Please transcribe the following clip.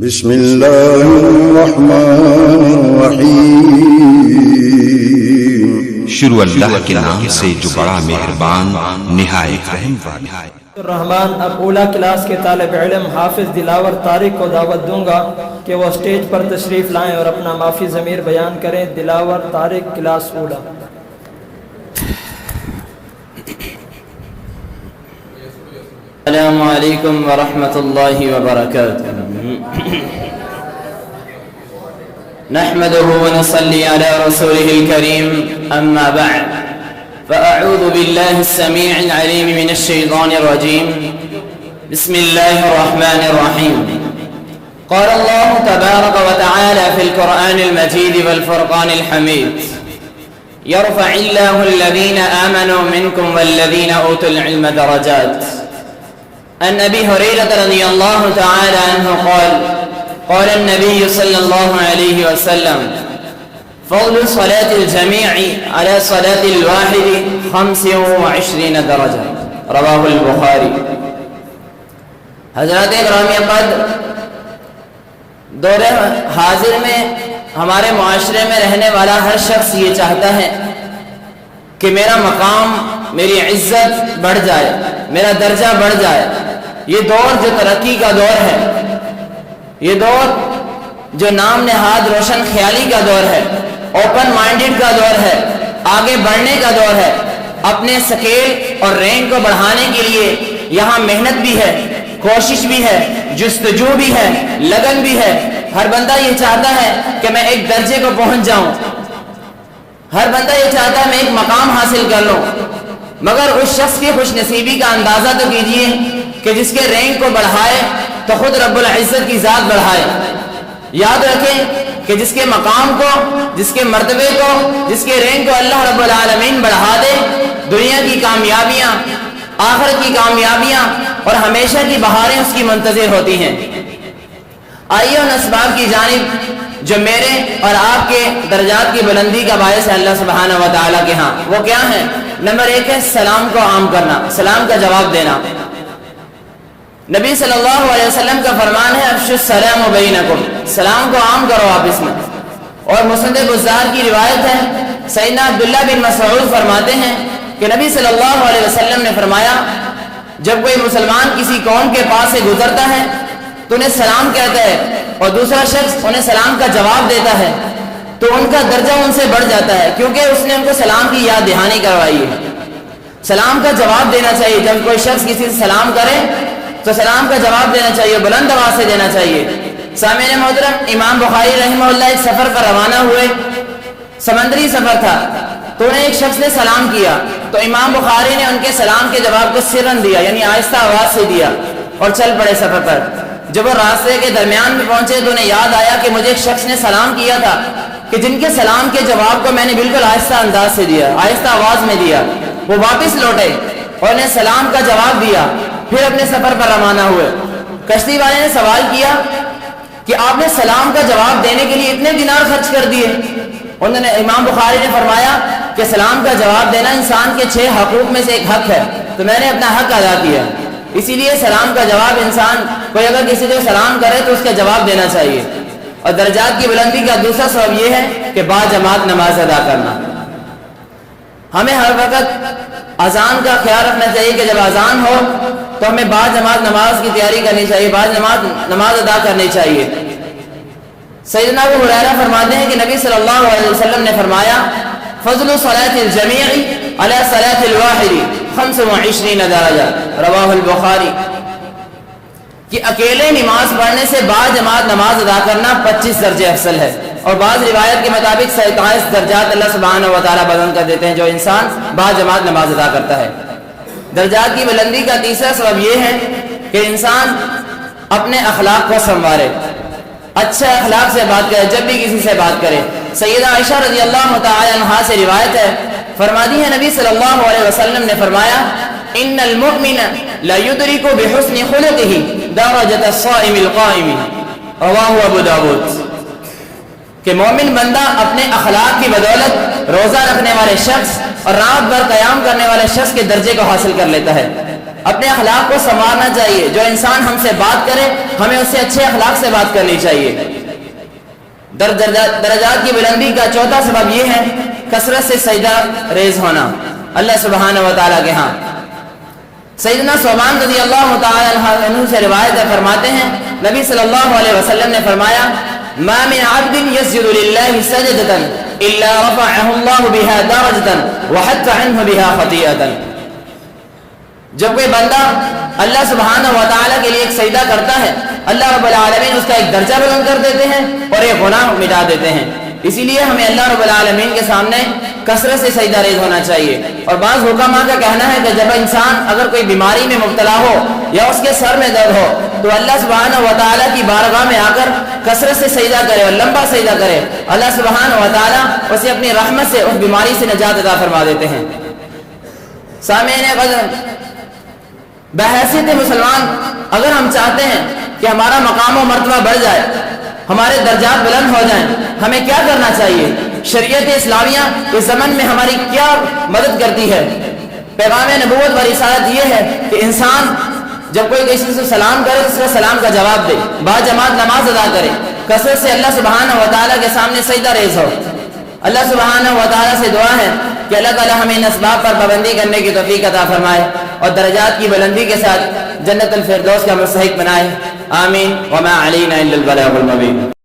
بسم اللہ الرحمن الرحیم۔ شروع اللہ کے نام سے جو بڑا مہربان نہایت رحم والا ہے۔ الرحمن اب اولا کلاس کے طالب علم حافظ دلاور طارق کو دعوت دوں گا کہ وہ اسٹیج پر تشریف لائیں اور اپنا معافی ضمیر بیان کریں۔ دلاور طارق کلاس اولا۔ السلام علیکم ورحمۃ اللہ وبرکاتہ۔ نحمده ونصلي على رسوله الكريم، أما بعد فأعوذ بالله السميع العليم من الشيطان الرجيم، بسم الله الرحمن الرحيم۔ قال الله تبارك وتعالى في القرآن المجيد والفرقان الحميد، يرفع الله الذين آمنوا منكم والذين أوتوا العلم درجات۔ عن أبي هريرة رضي الله تعالى عنه قال قال النبي صلى الله عليه وسلم فضل صلاة الجميع على صلاة الواحد 25 درجة، رواه البخاری۔ حضرات گرامی قدر، دور حاضر میں ہمارے معاشرے میں رہنے والا ہر شخص یہ چاہتا ہے کہ میرا مقام، میری عزت بڑھ جائے، میرا درجہ بڑھ جائے۔ یہ دور جو ترقی کا دور ہے، یہ دور جو نام نہاد روشن خیالی کا دور ہے، اوپن مائنڈڈ کا دور ہے، آگے بڑھنے کا دور ہے۔ اپنے سکیل اور رینک کو بڑھانے کے لیے یہاں محنت بھی ہے، کوشش بھی ہے، جستجو بھی ہے، لگن بھی ہے۔ ہر بندہ یہ چاہتا ہے کہ میں ایک درجے کو پہنچ جاؤں، ہر بندہ یہ چاہتا ہے میں ایک مقام حاصل کر لوں، مگر اس شخص کی خوش نصیبی کا اندازہ تو کیجئے کہ جس کے رینک کو بڑھائے تو خود رب العزت کی ذات بڑھائے۔ یاد رکھیں کہ جس کے مقام کو، جس کے مرتبے کو، جس کے رینک کو اللہ رب العالمین بڑھا دے، دنیا کی کامیابیاں، آخرت کی کامیابیاں اور ہمیشہ کی بہاریں اس کی منتظر ہوتی ہیں۔ آئیے ان اسباب کی جانب جو میرے اور آپ کے درجات کی بلندی کا باعث ہے اللہ سبحانہ و تعالیٰ کے ہاں، وہ کیا ہے؟ نمبر 1 ہے سلام کو عام کرنا، سلام کا جواب دینا۔ نبی صلی اللہ علیہ وسلم کا فرمان ہے افشوا السلام بینکم، سلام کو عام کرو آپس میں۔ اور مسند بزار کی روایت ہے، سیدنا عبداللہ بن مسعود فرماتے ہیں کہ نبی صلی اللہ علیہ وسلم نے فرمایا جب کوئی مسلمان کسی قوم کے پاس سے گزرتا ہے تو انہیں سلام کہتا ہے اور دوسرا شخص انہیں سلام کا جواب دیتا ہے تو ان کا درجہ ان سے بڑھ جاتا ہے، کیونکہ اس نے ان کو سلام کی یاد دہانی کروائی ہے۔ سلام کا جواب دینا چاہیے، جب کوئی شخص کسی سے سلام کرے تو سلام کا جواب دینا چاہیے، بلند آواز سے دینا چاہیے۔ سامعین محترم، امام بخاری رحمہ اللہ ایک سفر پر روانہ ہوئے، سمندری سفر تھا، تو انہیں ایک شخص نے سلام کیا تو امام بخاری نے ان کے سلام کے جواب کو سرن دیا، یعنی آہستہ آواز سے دیا اور چل پڑے سفر پر۔ جب وہ راستے کے درمیان میں پہنچے تو انہیں یاد آیا کہ مجھے ایک شخص نے سلام کیا تھا کہ جن کے سلام کے جواب کو میں نے بالکل آہستہ انداز سے دیا، آہستہ آواز میں دیا۔ وہ واپس لوٹے اور انہیں سلام کا جواب دیا، پھر اپنے سفر پر روانہ ہوئے۔ کشتی والے نے سوال کیا کہ آپ نے سلام کا جواب دینے کے لیے اتنے دینار خرچ کر دیے؟ انہوں نے، امام بخاری نے فرمایا کہ سلام کا جواب دینا انسان کے 6 حقوق میں سے ایک حق ہے، تو میں نے اپنا حق ادا کیا۔ اسی لیے سلام کا جواب انسان کوئی اگر کسی کو سلام کرے تو اس کا جواب دینا چاہیے۔ اور درجات کی بلندی کا دوسرا سبب یہ ہے کہ با جماعت نماز ادا کرنا۔ ہمیں ہر وقت اذان کا خیال رکھنا چاہیے کہ جب اذان ہو تو ہمیں با جماعت نماز کی تیاری کرنی چاہیے، با جماعت نماز ادا کرنی چاہیے۔ سیدنا ابو ہریرہ فرماتے ہیں کہ نبی صلی اللہ علیہ وسلم نے فرمایا فضل صلاة الجمیع علی صلاة الواحد 25 درجہ، رواہ البخاری، کہ اکیلے نماز پڑھنے سے با جماعت نماز ادا کرنا 25 درجے افضل ہے، اور بعض روایت کے مطابق 27 درجات اللہ سبحانہ و تعالیٰ بلند کر دیتے ہیں جو انسان با جماعت نماز ادا کرتا ہے۔ درجات کی بلندی کا تیسرا سبب یہ ہے کہ انسان اپنے اخلاق کو سنوارے، اچھے اخلاق سے بات کرے، جب بھی کسی سے بات کرے۔ سیدہ عائشہ رضی اللہ تعالی عنہا سے روایت ہے، فرماتی ہے نبی صلی اللہ علیہ وسلم نے فرمایا ان المؤمن لا يدرك بحسن خلقه درجة الصائم القائم، رواہ ابو داود، کہ مومن بندہ اپنے اخلاق کی بدولت روزہ رکھنے والے شخص اور رات بھر قیام کرنے والے شخص کے درجے کو حاصل کر لیتا ہے۔ اپنے اخلاق کو سنوارنا چاہیے. جو انسان ہم سے بات کرے ہمیں اس سے اچھے اخلاق سے بات کرنی چاہیے. درجات کی بلندی کا چوتھا سبب یہ ہے کثرت سے سجدہ ریز ہونا اللہ سبحانہ و تعالیٰ کے ہاں. سیدنا ثوبان رضی اللہ تعالیٰ عنہ سے روایت فرماتے ہیں نبی صلی اللہ علیہ وسلم نے فرمایا ما من عبد يسجد لله سجدة الا رفعه الله بها درجة وحط عنه بها خطيئة. جب کوئی بندہ اللہ سبحانہ و تعالیٰ کے لیے ایک سجدہ کرتا ہے اللہ رب العالمین اس کا ایک درجہ بلند کر دیتے ہیں اور ایک گناہ مٹا دیتے ہیں. اسی لیے ہمیں اللہ رب العالمین کے سامنے کثرت سے سجدہ ریز ہونا چاہیے. اور بعض حکماء کا کہنا ہے کہ جب انسان اگر کوئی بیماری میں مبتلا ہو یا اس کے سر میں درد ہو تو اللہ سبحانہ و تعالیٰ کی بارگاہ میں آ کر کثرت سے سجدہ کرے اور لمبا سجدہ کرے. اللہ سبحانہ و تعالیٰ اسے اپنی رحمت سے اس بیماری سے نجات عطا فرما دیتے ہیں. سامعین قدر، بحیثیت مسلمان اگر ہم چاہتے ہیں کہ ہمارا مقام و مرتبہ بڑھ جائے، ہمارے درجات بلند ہو جائیں، ہمیں کیا کرنا چاہیے؟ شریعت اسلامیہ اس زمن میں ہماری کیا مدد کرتی ہے؟ پیغام نبوت و رسالت یہ ہے کہ انسان جب کوئی کسی سے سلام کرے تو اس کا سلام کا جواب دے، باجماعت نماز ادا کرے، کثرت سے اللہ سبحانہ و تعالیٰ کے سامنے سجدہ ریز ہو. اللہ سبحانہ و تعالیٰ سے دعا ہے کہ اللہ تعالیٰ ہمیں ان اسباب پر پابندی کرنے کی توفیق عطا فرمائے اور درجات کی بلندی کے ساتھ جنت الفردوس کا مستحق بنائے. آمین. وما علینا الا البلاغ المبین.